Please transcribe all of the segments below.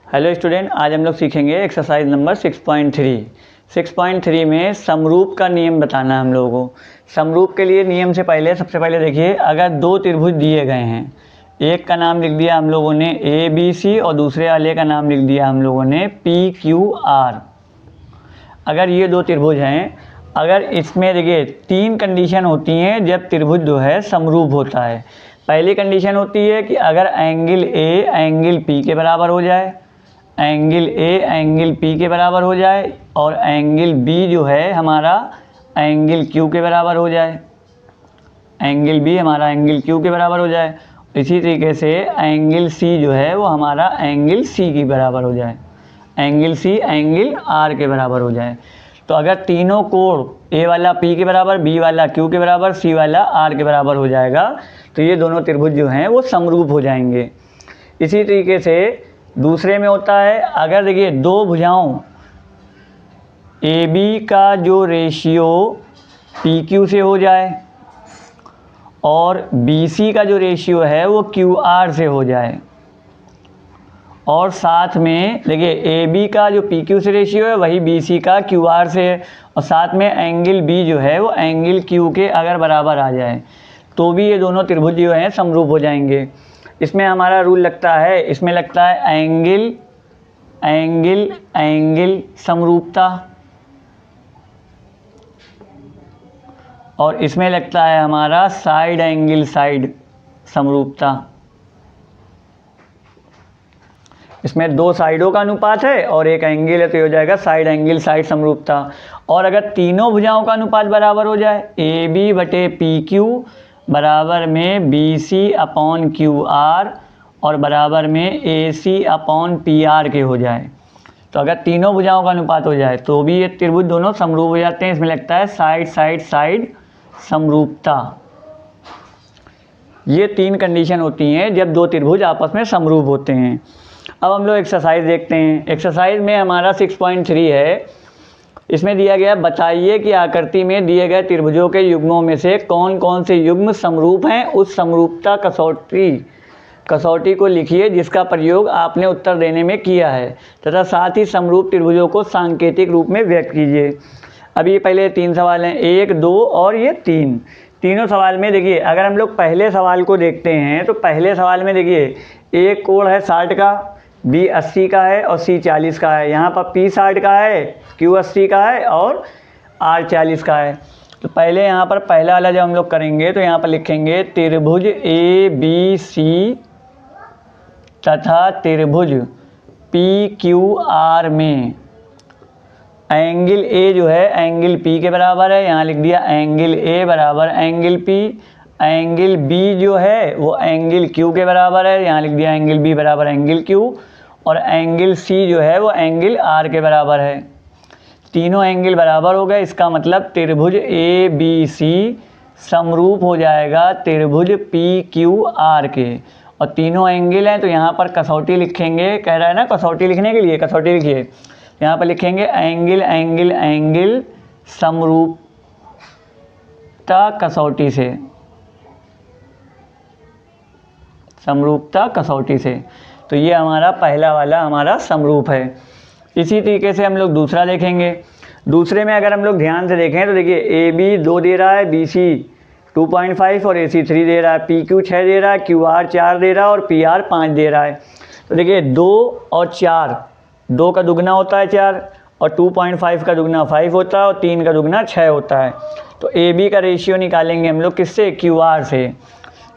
Hello student, आज हम लोग सीखेंगे एक्सरसाइज नंबर 6.3। 6.3 में समरूप का नियम बताना है हम लोगों को। समरूप के लिए नियम से पहले सबसे पहले देखिए, अगर दो त्रिभुज दिए गए हैं, एक का नाम लिख दिया हम लोगों ने ABC और दूसरे वाले का नाम लिख दिया हम लोगों ने PQR। अगर ये दो त्रिभुज हैं, अगर इसमें देखिए तीन कंडीशन होती हैं जब त्रिभुज जो है समरूप होता है। पहली कंडीशन होती है कि अगर एंगल A एंगल P के बराबर हो जाए, एंगल A एंगल P के बराबर हो जाए और एंगल B जो है हमारा एंगल Q के बराबर हो जाए, एंगल B हमारा एंगल Q के बराबर हो जाए। इसी तरीके से एंगल C जो है वो हमारा एंगल C के बराबर हो जाए, एंगल C एंगल R के बराबर हो जाए। तो अगर तीनों कोण A वाला P के बराबर, B वाला Q के बराबर, C वाला R के बराबर हो जाएगा तो ये दोनों त्रिभुज जो हैं वो समरूप हो जाएंगे। इसी तरीके से दूसरे में होता है, अगर देखिए दो भुजाओं AB का जो रेशियो PQ से हो जाए और BC का जो रेशियो है वो QR से हो जाए, और साथ में देखिए AB का जो PQ से रेशियो है वही BC का QR से है, और साथ में एंगल B जो है वो एंगल Q के अगर बराबर आ जाए तो भी ये दोनों त्रिभुज जो हैं समरूप हो जाएंगे। इसमें हमारा रूल लगता है, इसमें लगता है एंगल एंगल एंगल समरूपता, और इसमें लगता है हमारा साइड एंगल साइड समरूपता। इसमें दो साइडों का अनुपात है और एक एंगल है तो ये हो जाएगा साइड एंगल साइड समरूपता। और अगर तीनों भुजाओं का अनुपात बराबर हो जाए, AB बटे PQ बराबर में BC अपॉन QR और बराबर में AC अपॉन PR के हो जाए, तो अगर तीनों भुजाओं का अनुपात हो जाए तो भी ये त्रिभुज दोनों समरूप हो जाते हैं। इसमें लगता है साइड साइड साइड समरूपता। ये तीन कंडीशन होती हैं जब दो त्रिभुज आपस में समरूप होते हैं। अब हम लोग एक्सरसाइज देखते हैं। एक्सरसाइज में हमारा 6.3 है। इसमें दिया गया, बताइए कि आकृति में दिए गए त्रिभुजों के युग्मों में से कौन कौन से युग्म समरूप हैं। उस समरूपता कसौटी को लिखिए जिसका प्रयोग आपने उत्तर देने में किया है, तथा साथ ही समरूप त्रिभुजों को सांकेतिक रूप में व्यक्त कीजिए। अब ये पहले तीन सवाल हैं, 1, 2 और ये 3। तीनों सवाल में देखिए, अगर हम लोग पहले सवाल को देखते हैं तो पहले सवाल में देखिए एक कोण है 60 का, B 80 का है और C 40 का है। यहाँ पर P 60 का है, Q 80 का है और R 40 का है। तो पहले यहाँ पर पहला वाला जब हम लोग करेंगे तो यहाँ पर लिखेंगे त्रिभुज ABC तथा त्रिभुज PQR में एंगल A जो है एंगल P के बराबर है, यहाँ लिख दिया एंगल A बराबर एंगल P। एंगल B जो है वो एंगल Q के बराबर है, यहाँ लिख दिया एंगल B बराबर एंगल Q। और एंगल C जो है वो एंगल R के बराबर है। तीनों एंगल बराबर हो गए, इसका मतलब त्रिभुज ABC समरूप हो जाएगा त्रिभुज PQR के। और तीनों एंगल हैं तो यहाँ पर कसौटी लिखेंगे, कह रहा है ना कसौटी लिखने के लिए, कसौटी लिखिए। यहाँ पर लिखेंगे एंगल एंगल एंगल समरूपता कसौटी से, समरूपता कसौटी से। तो ये हमारा पहला वाला हमारा समरूप है। इसी तरीके से हम लोग दूसरा देखेंगे। दूसरे में अगर हम लोग ध्यान से देखें तो देखिए AB 2 दे रहा है, BC 2.5 और AC 3 दे रहा है, PQ 6 दे रहा है, QR 4 दे रहा है और PR 5 दे रहा है। तो देखिए 2 और 4, 2 का दुगना होता है 4 और 2.5 का दुगना 5 होता है और 3 का दुगना 6 होता है। तो AB का रेशियो निकालेंगे हम लोग किससे, QR से।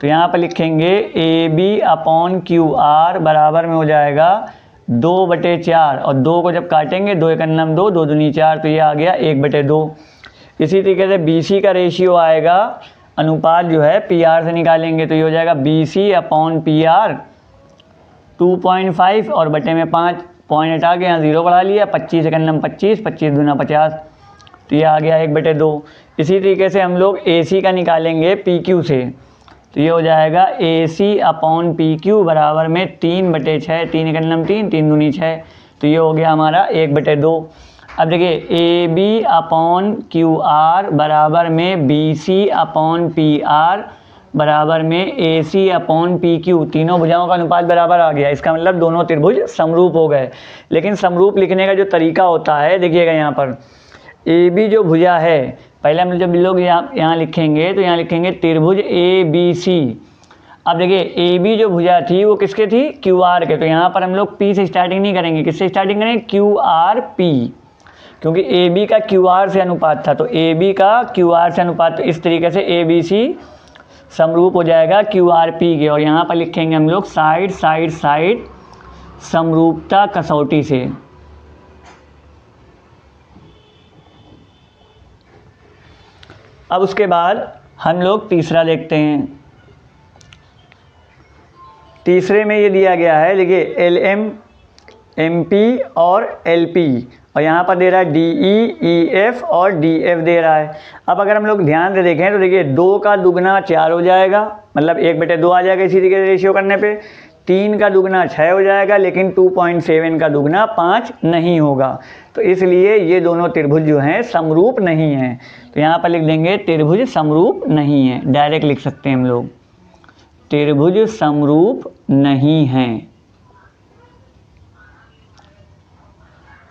तो यहाँ पर लिखेंगे AB अपॉन QR बराबर में हो जाएगा 2/4, और 2 को जब काटेंगे 2 1 2, 2 दूनी 4, तो ये आ गया 1/2। इसी तरीके से BC का रेशियो आएगा, अनुपात जो है PR से निकालेंगे तो ये हो जाएगा BC अपॉन PR 2.5 और बटे में 5, पॉइंट हटा के यहाँ 0 बढ़ा लिया, 25 1 25, 25 दूना 50, तो ये आ गया 1/2। इसी तरीके से हम लोग AC का निकालेंगे PQ से, तो ये हो जाएगा AC अपॉन PQ बराबर में 3/6, 3 1 3, 3 दूनी 6, तो ये हो गया हमारा 1/2। अब देखिए AB अपॉन QR बराबर में BC अपॉन PR बराबर में AC अपॉन PQ, तीनों भुजाओं का अनुपात बराबर आ गया। इसका मतलब दोनों त्रिभुज समरूप हो गए। लेकिन समरूप लिखने का जो तरीका होता है, देखिएगा यहाँ पर AB जो भुजा है, पहले हम जब लोग यहाँ लिखेंगे तो यहाँ लिखेंगे त्रिभुज ABC। अब देखिए AB जो भुजा थी वो किसके थी, QR के, तो यहाँ पर हम लोग P से स्टार्टिंग नहीं करेंगे, किससे स्टार्टिंग करेंगे, QRP, क्योंकि AB का QR से अनुपात था, तो AB का QR से अनुपात, तो इस तरीके से ABC समरूप हो जाएगा QRP के। और यहाँ पर लिखेंगे हम लोग साइड साइड साइड समरूपता कसौटी से। अब उसके बाद हम लोग तीसरा देखते हैं। तीसरे में ये दिया गया है, देखिए LM, MP और LP, और यहाँ पर दे रहा है DE, EF और DF दे रहा है। अब अगर हम लोग ध्यान से देखें तो देखिए 2 का दुगना 4 हो जाएगा, मतलब 1/2 आ जाएगा इसी तरीके से रेशियो करने पे। 3 का दुगना 6 हो जाएगा, लेकिन 2.7 का दुगना 5 नहीं होगा। तो इसलिए ये दोनों त्रिभुज जो हैं समरूप नहीं हैं। तो यहाँ पर लिख देंगे त्रिभुज समरूप नहीं है, डायरेक्ट लिख सकते हैं हम लोग, त्रिभुज समरूप नहीं हैं।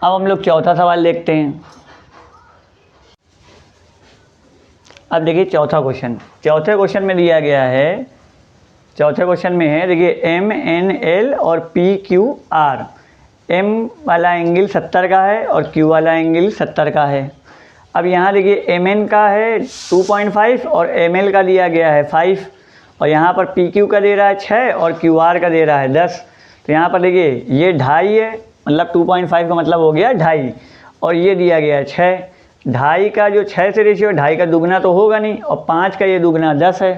अब हम लोग चौथा सवाल देखते हैं। अब देखिए चौथा क्वेश्चन, चौथे क्वेश्चन में दिया गया है, चौथे क्वेश्चन में है देखिए MNL और PQR। M वाला एंगल 70 का है और Q वाला एंगल 70 का है। अब यहाँ देखिए MN का है 2.5 और ML का दिया गया है 5, और यहाँ पर PQ का दे रहा है 6 और QR का दे रहा है 10। तो यहाँ पर देखिए ये 2.5 है, मतलब 2.5 का मतलब हो गया 2.5, और ये दिया गया है 6। 2.5 का जो 6 से रेशियो, 2.5 का दुगना तो होगा नहीं, और 5 का ये दुगना 10 है,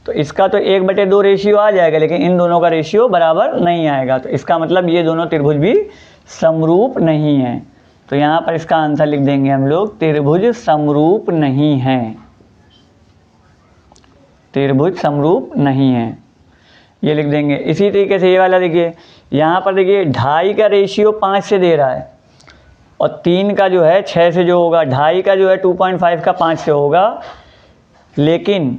तो इसका तो 1/2 रेशियो आ जाएगा, लेकिन इन दोनों का रेशियो बराबर नहीं आएगा। तो इसका मतलब ये दोनों त्रिभुज भी समरूप नहीं हैं। तो यहाँ पर इसका आंसर लिख देंगे हम लोग, त्रिभुज समरूप नहीं हैं, त्रिभुज समरूप नहीं है, ये लिख देंगे। इसी तरीके से ये वाला देखिए, यहाँ पर देखिए 2.5 का रेशियो 5 से दे रहा है, और 3 का जो है 6 से जो होगा, 2.5 का जो है 2.5 का 5 से होगा। लेकिन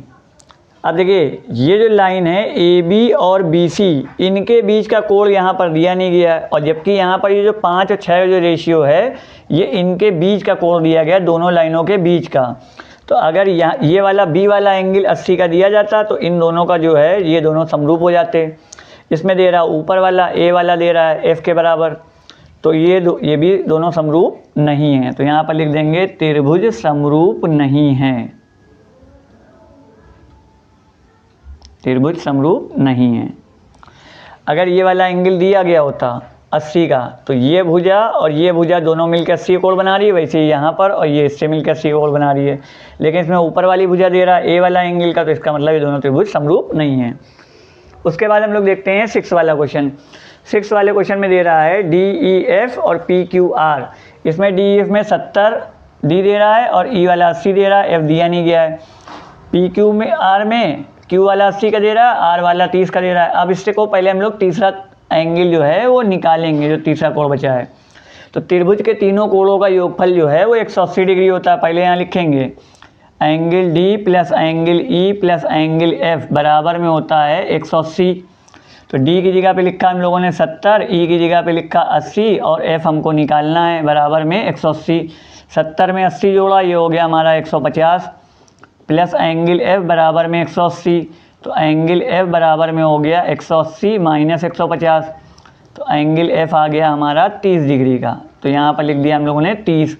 अब देखिए ये जो लाइन है AB और BC, इनके बीच का कोण यहाँ पर दिया नहीं गया है, और जबकि यहाँ पर ये जो 5 और 6 जो रेशियो है, ये इनके बीच का कोण दिया गया, दोनों लाइनों के बीच का। तो अगर यहाँ ये वाला B वाला एंगल 80 का दिया जाता तो इन दोनों का जो है ये दोनों समरूप हो जाते। इसमें दे रहा ऊपर वाला A वाला दे रहा है F के बराबर, तो ये भी दोनों समरूप नहीं है। तो यहाँ पर लिख देंगे त्रिभुज समरूप नहीं है, त्रिभुज समरूप नहीं है। अगर ये वाला एंगल दिया गया होता 80 का, तो ये भुजा और ये भुजा दोनों मिलकर 80 कोण बना रही है, वैसे ही यहाँ पर और ये इससे मिलकर 80 कोण बना रही है। लेकिन इसमें ऊपर वाली भुजा दे रहा है A वाला एंगल का, तो इसका मतलब ये दोनों त्रिभुज समरूप नहीं है। उसके बाद हम लोग देखते हैं 6 वाला क्वेश्चन। 6 वाले क्वेश्चन में दे रहा है DEF और PQR। इसमें DEF में 70 D दे रहा है और E वाला 80 दे रहा है, F दिया नहीं गया है। PQ में R में Q वाला 80 का दे रहा है, R वाला 30 का दे रहा है। अब इससे को पहले हम लोग तीसरा एंगल जो है वो निकालेंगे, जो तीसरा कोण बचा है। तो त्रिभुज के तीनों कोणों का योगफल जो है वो 180 डिग्री होता है। पहले यहाँ लिखेंगे angle D plus angle E plus angle F बराबर में होता है 180। तो D की जगह पे लिखा हम लोगों ने 70, E की जगह पे लिखा 80 और F हमको निकालना है बराबर में 180। 70 में 80 जोड़ा, ये हो गया हमारा 150, प्लस एंगल F बराबर में 180। तो एंगल F बराबर में हो गया 180 माइनस 150, तो एंगल F आ गया हमारा 30 डिग्री का। तो यहाँ पर लिख दिया हम लोगों ने 30।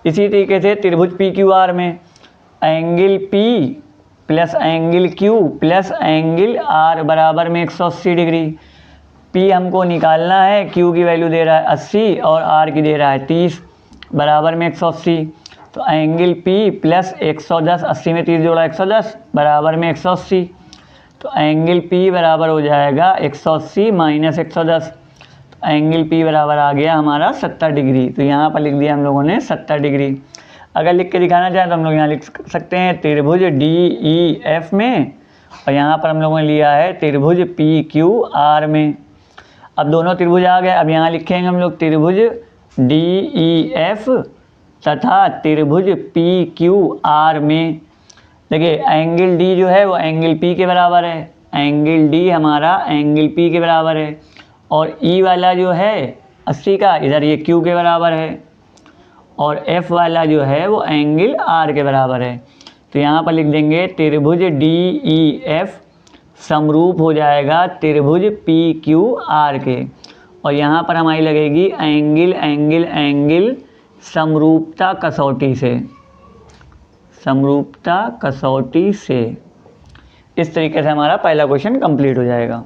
इसी तरीके से त्रिभुज PQR में angle P plus angle Q plus angle R बराबर में 180 डिग्री। P हमको निकालना है, Q की वैल्यू दे रहा है 80 और R की दे रहा है 30 बराबर में 180। तो एंगल P प्लस 110, 80 में 30 जोड़ा 110 बराबर में 180। तो एंगल P बराबर हो जाएगा 180 माइनस 110, तो एंगल P बराबर आ गया हमारा 70 डिग्री। तो यहाँ पर लिख दिया हम लोगों ने 70 डिग्री। अगर लिख के दिखाना चाहें तो हम लोग यहाँ लिख सकते हैं त्रिभुज DEF में, और यहाँ पर हम लोगों ने लिया है त्रिभुज PQR में। अब दोनों त्रिभुज आ गए। अब यहाँ लिखेंगे हम लोग त्रिभुज DEF तथा त्रिभुज PQR में देखिए एंगल डी जो है वो एंगल पी के बराबर है, एंगल डी हमारा एंगल पी के बराबर है, और ई वाला जो है 80 का इधर ये क्यू के बराबर है, और एफ वाला जो है वो एंगल आर के बराबर है। तो यहाँ पर लिख देंगे त्रिभुज डी ई एफ समरूप हो जाएगा त्रिभुज पी क्यू आर के, और यहाँ पर हमारी लगेगी एंगल एंगल एंगल समरूपता कसौटी से, समरूपता कसौटी से। इस तरीके से हमारा पहला क्वेश्चन कंप्लीट हो जाएगा।